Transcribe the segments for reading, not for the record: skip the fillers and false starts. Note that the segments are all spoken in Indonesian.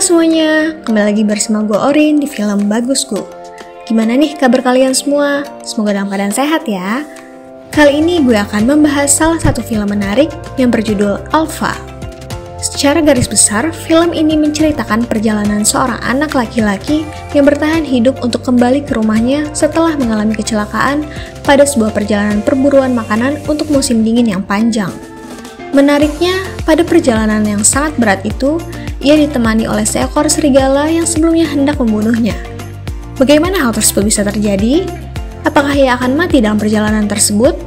Halo semuanya, kembali lagi bersama gue Orin di film Bagusku. Gimana nih kabar kalian semua? Semoga dalam keadaan sehat ya. Kali ini gue akan membahas salah satu film menarik yang berjudul Alpha. Secara garis besar, film ini menceritakan perjalanan seorang anak laki-laki yang bertahan hidup untuk kembali ke rumahnya setelah mengalami kecelakaan pada sebuah perjalanan perburuan makanan untuk musim dingin yang panjang. Menariknya, pada perjalanan yang sangat berat itu, ia ditemani oleh seekor serigala yang sebelumnya hendak membunuhnya. Bagaimana hal tersebut bisa terjadi? Apakah ia akan mati dalam perjalanan tersebut?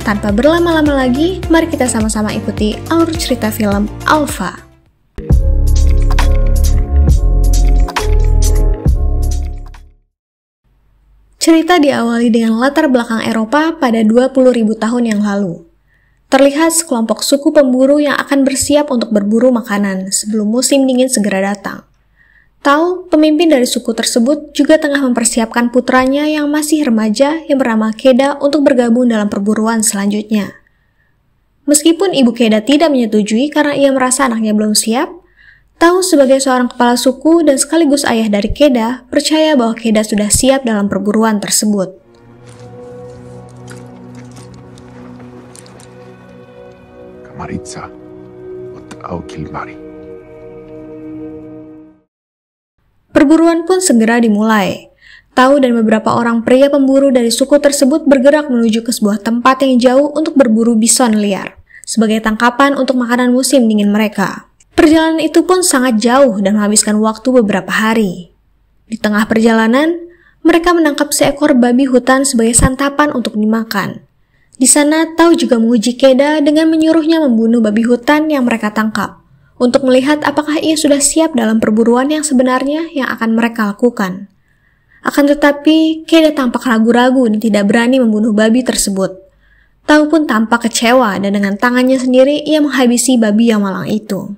Tanpa berlama-lama lagi, mari kita sama-sama ikuti alur cerita film Alpha. Cerita diawali dengan latar belakang Eropa pada 20.000 tahun yang lalu. Terlihat sekelompok suku pemburu yang akan bersiap untuk berburu makanan sebelum musim dingin segera datang. Tahu, pemimpin dari suku tersebut juga tengah mempersiapkan putranya yang masih remaja yang bernama Keda untuk bergabung dalam perburuan selanjutnya. Meskipun ibu Keda tidak menyetujui karena ia merasa anaknya belum siap, Tahu sebagai seorang kepala suku dan sekaligus ayah dari Keda percaya bahwa Keda sudah siap dalam perburuan tersebut. Maritza, Kilmari. Perburuan pun segera dimulai. Tahu dan beberapa orang pria pemburu dari suku tersebut bergerak menuju ke sebuah tempat yang jauh untuk berburu bison liar, sebagai tangkapan untuk makanan musim dingin mereka. Perjalanan itu pun sangat jauh dan menghabiskan waktu beberapa hari. Di tengah perjalanan, mereka menangkap seekor babi hutan sebagai santapan untuk dimakan. Di sana, Tahu juga menguji Keda dengan menyuruhnya membunuh babi hutan yang mereka tangkap, untuk melihat apakah ia sudah siap dalam perburuan yang sebenarnya yang akan mereka lakukan. Akan tetapi, Keda tampak ragu-ragu dan tidak berani membunuh babi tersebut. Tahu pun tampak kecewa dan dengan tangannya sendiri ia menghabisi babi yang malang itu.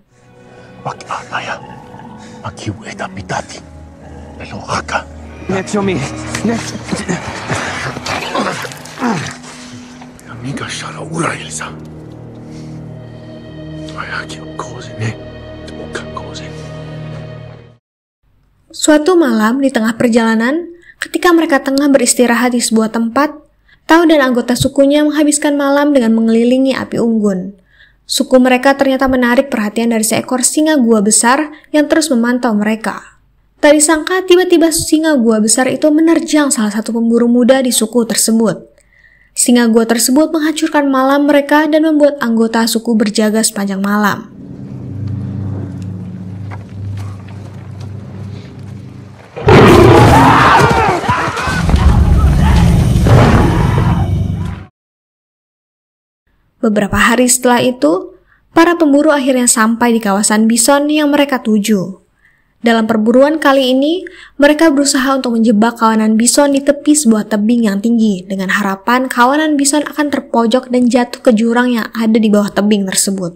Suatu malam di tengah perjalanan, ketika mereka tengah beristirahat di sebuah tempat, Tahu dan anggota sukunya menghabiskan malam dengan mengelilingi api unggun. Suku mereka ternyata menarik perhatian dari seekor singa gua besar yang terus memantau mereka. Tak disangka tiba-tiba singa gua besar itu menerjang salah satu pemburu muda di suku tersebut. Singa gua tersebut menghancurkan malam mereka dan membuat anggota suku berjaga sepanjang malam. Beberapa hari setelah itu, para pemburu akhirnya sampai di kawasan bison yang mereka tuju. Dalam perburuan kali ini, mereka berusaha untuk menjebak kawanan bison di tepi sebuah tebing yang tinggi dengan harapan kawanan bison akan terpojok dan jatuh ke jurang yang ada di bawah tebing tersebut.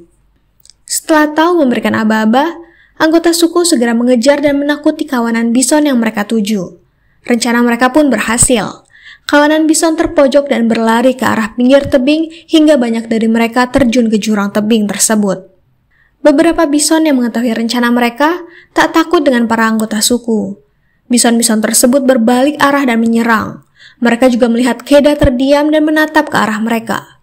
Setelah Tahu memberikan aba-aba, anggota suku segera mengejar dan menakuti kawanan bison yang mereka tuju. Rencana mereka pun berhasil. Kawanan bison terpojok dan berlari ke arah pinggir tebing hingga banyak dari mereka terjun ke jurang tebing tersebut. Beberapa bison yang mengetahui rencana mereka tak takut dengan para anggota suku. Bison-bison tersebut berbalik arah dan menyerang. Mereka juga melihat Keda terdiam dan menatap ke arah mereka.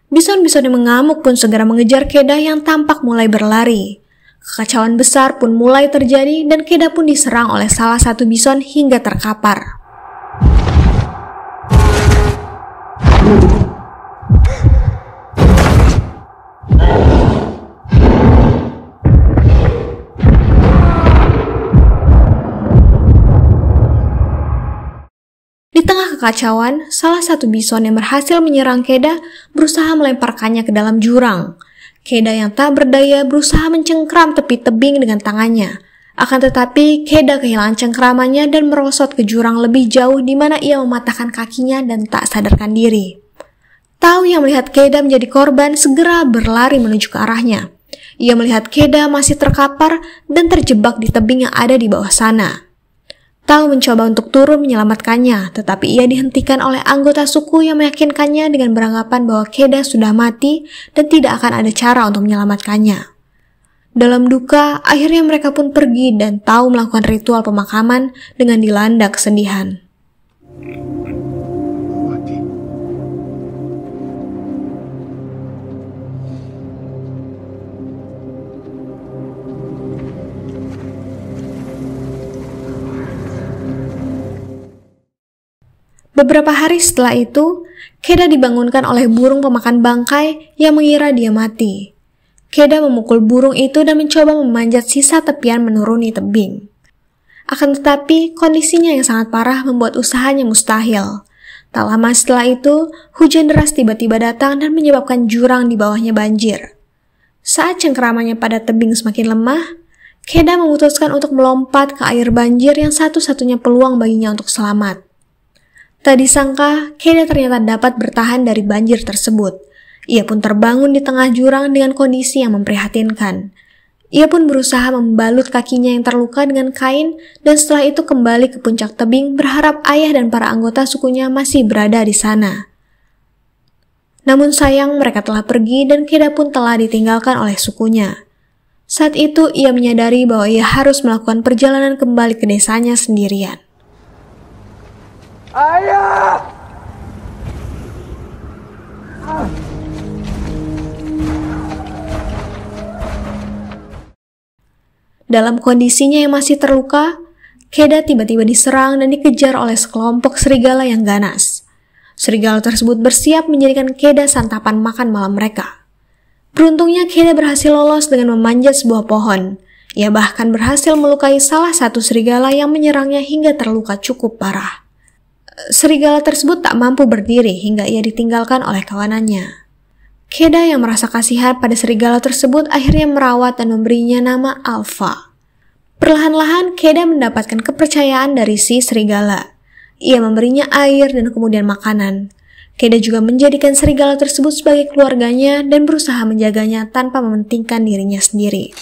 Bison-bison yang mengamuk pun segera mengejar Keda yang tampak mulai berlari. Kekacauan besar pun mulai terjadi dan Keda pun diserang oleh salah satu bison hingga terkapar. Di tengah kekacauan, salah satu bison yang berhasil menyerang Keda berusaha melemparkannya ke dalam jurang. Keda yang tak berdaya berusaha mencengkram tepi tebing dengan tangannya. Akan tetapi, Keda kehilangan cengkramannya dan merosot ke jurang lebih jauh di mana ia mematahkan kakinya dan tak sadarkan diri. Tahu yang melihat Keda menjadi korban segera berlari menuju ke arahnya. Ia melihat Keda masih terkapar dan terjebak di tebing yang ada di bawah sana. Tahu mencoba untuk turun menyelamatkannya, tetapi ia dihentikan oleh anggota suku yang meyakinkannya dengan beranggapan bahwa Keda sudah mati dan tidak akan ada cara untuk menyelamatkannya. Dalam duka, akhirnya mereka pun pergi dan tahu melakukan ritual pemakaman dengan dilanda kesedihan. Mati. Beberapa hari setelah itu, Keda dibangunkan oleh burung pemakan bangkai yang mengira dia mati. Keda memukul burung itu dan mencoba memanjat sisa tepian menuruni tebing. Akan tetapi, kondisinya yang sangat parah membuat usahanya mustahil. Tak lama setelah itu, hujan deras tiba-tiba datang dan menyebabkan jurang di bawahnya banjir. Saat cengkeramannya pada tebing semakin lemah, Keda memutuskan untuk melompat ke air banjir yang satu-satunya peluang baginya untuk selamat. Tak disangka, Keda ternyata dapat bertahan dari banjir tersebut. Ia pun terbangun di tengah jurang dengan kondisi yang memprihatinkan. Ia pun berusaha membalut kakinya yang terluka dengan kain dan setelah itu kembali ke puncak tebing berharap ayah dan para anggota sukunya masih berada di sana. Namun sayang mereka telah pergi dan Keda pun telah ditinggalkan oleh sukunya. Saat itu ia menyadari bahwa ia harus melakukan perjalanan kembali ke desanya sendirian. Ayah! Dalam kondisinya yang masih terluka, Keda tiba-tiba diserang dan dikejar oleh sekelompok serigala yang ganas. Serigala tersebut bersiap menjadikan Keda santapan makan malam mereka. Beruntungnya Keda berhasil lolos dengan memanjat sebuah pohon. Ia bahkan berhasil melukai salah satu serigala yang menyerangnya hingga terluka cukup parah. Serigala tersebut tak mampu berdiri hingga ia ditinggalkan oleh kawanannya. Keda yang merasa kasihan pada serigala tersebut akhirnya merawat dan memberinya nama Alpha. Perlahan-lahan Keda mendapatkan kepercayaan dari si serigala. Ia memberinya air dan kemudian makanan. Keda juga menjadikan serigala tersebut sebagai keluarganya dan berusaha menjaganya tanpa mementingkan dirinya sendiri.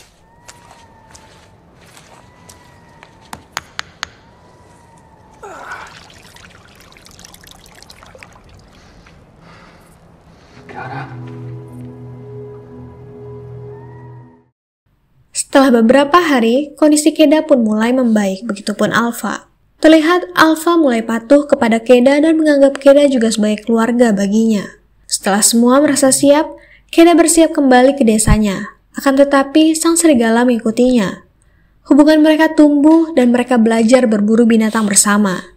Setelah beberapa hari, kondisi Keda pun mulai membaik, begitupun Alpha. Terlihat Alpha mulai patuh kepada Keda dan menganggap Keda juga sebagai keluarga baginya. Setelah semua merasa siap, Keda bersiap kembali ke desanya. Akan tetapi, sang serigala mengikutinya. Hubungan mereka tumbuh dan mereka belajar berburu binatang bersama.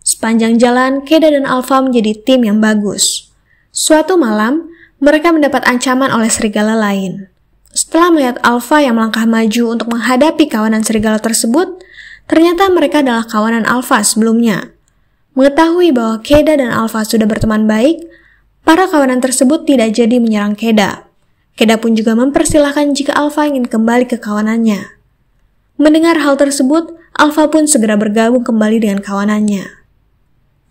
Sepanjang jalan, Keda dan Alpha menjadi tim yang bagus. Suatu malam, mereka mendapat ancaman oleh serigala lain. Setelah melihat Alpha yang melangkah maju untuk menghadapi kawanan serigala tersebut, ternyata mereka adalah kawanan Alpha sebelumnya. Mengetahui bahwa Keda dan Alpha sudah berteman baik, para kawanan tersebut tidak jadi menyerang Keda. Keda pun juga mempersilahkan jika Alpha ingin kembali ke kawanannya. Mendengar hal tersebut, Alpha pun segera bergabung kembali dengan kawanannya.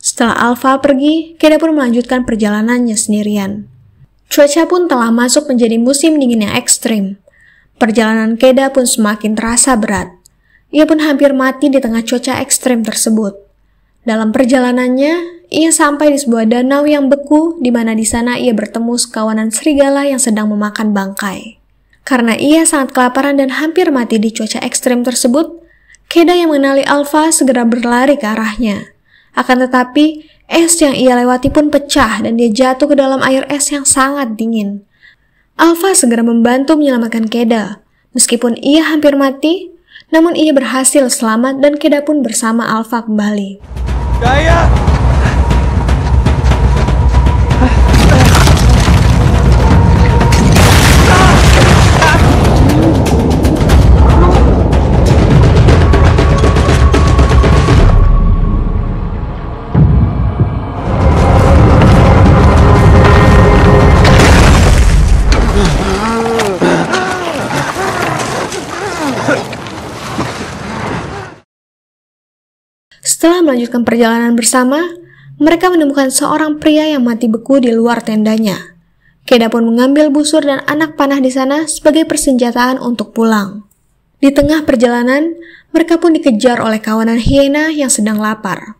Setelah Alpha pergi, Keda pun melanjutkan perjalanannya sendirian. Cuaca pun telah masuk menjadi musim dingin yang ekstrim. Perjalanan Keda pun semakin terasa berat. Ia pun hampir mati di tengah cuaca ekstrim tersebut. Dalam perjalanannya, ia sampai di sebuah danau yang beku, di mana di sana ia bertemu sekawanan serigala yang sedang memakan bangkai. Karena ia sangat kelaparan dan hampir mati di cuaca ekstrim tersebut, Keda yang mengenali Alpha segera berlari ke arahnya. Akan tetapi, es yang ia lewati pun pecah dan dia jatuh ke dalam air es yang sangat dingin. Alpha segera membantu menyelamatkan Keda. Meskipun ia hampir mati, namun ia berhasil selamat dan Keda pun bersama Alpha kembali. Kaya! Setelah melanjutkan perjalanan bersama, mereka menemukan seorang pria yang mati beku di luar tendanya. Keda pun mengambil busur dan anak panah di sana sebagai persenjataan untuk pulang. Di tengah perjalanan, mereka pun dikejar oleh kawanan hiena yang sedang lapar.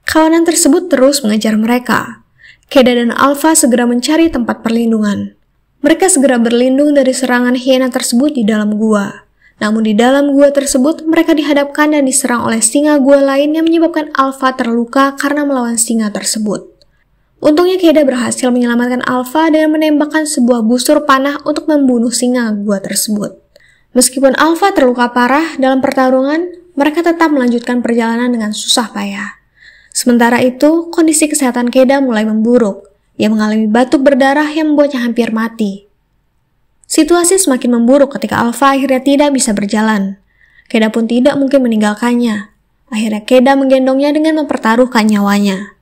Kawanan tersebut terus mengejar mereka. Keda dan Alpha segera mencari tempat perlindungan. Mereka segera berlindung dari serangan hiena tersebut di dalam gua. Namun di dalam gua tersebut, mereka dihadapkan dan diserang oleh singa gua lain yang menyebabkan Alpha terluka karena melawan singa tersebut. Untungnya Keda berhasil menyelamatkan Alpha dengan menembakkan sebuah busur panah untuk membunuh singa gua tersebut. Meskipun Alpha terluka parah dalam pertarungan, mereka tetap melanjutkan perjalanan dengan susah payah. Sementara itu, kondisi kesehatan Keda mulai memburuk. Ia mengalami batuk berdarah yang membuatnya hampir mati. Situasi semakin memburuk ketika Alpha akhirnya tidak bisa berjalan. Keda pun tidak mungkin meninggalkannya. Akhirnya Keda menggendongnya dengan mempertaruhkan nyawanya.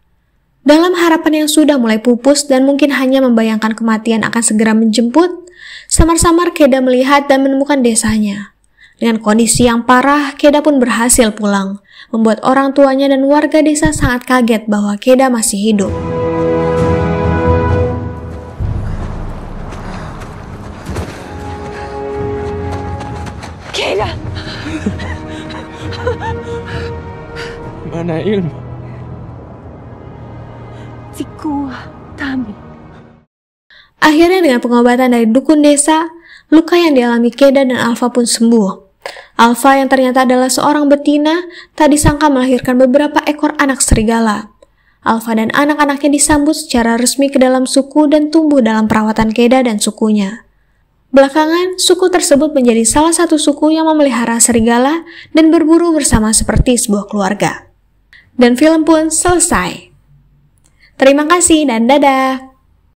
Dalam harapan yang sudah mulai pupus dan mungkin hanya membayangkan kematian akan segera menjemput, samar-samar Keda melihat dan menemukan desanya. Dengan kondisi yang parah, Keda pun berhasil pulang, membuat orang tuanya dan warga desa sangat kaget bahwa Keda masih hidup. Keda! Mana ilmu? Akhirnya dengan pengobatan dari dukun desa, luka yang dialami Keda dan Alpha pun sembuh. Alpha yang ternyata adalah seorang betina, tak disangka melahirkan beberapa ekor anak serigala. Alpha dan anak-anaknya disambut secara resmi ke dalam suku dan tumbuh dalam perawatan Keda dan sukunya. Belakangan, suku tersebut menjadi salah satu suku yang memelihara serigala dan berburu bersama seperti sebuah keluarga. Dan film pun selesai. Terima kasih dan dadah!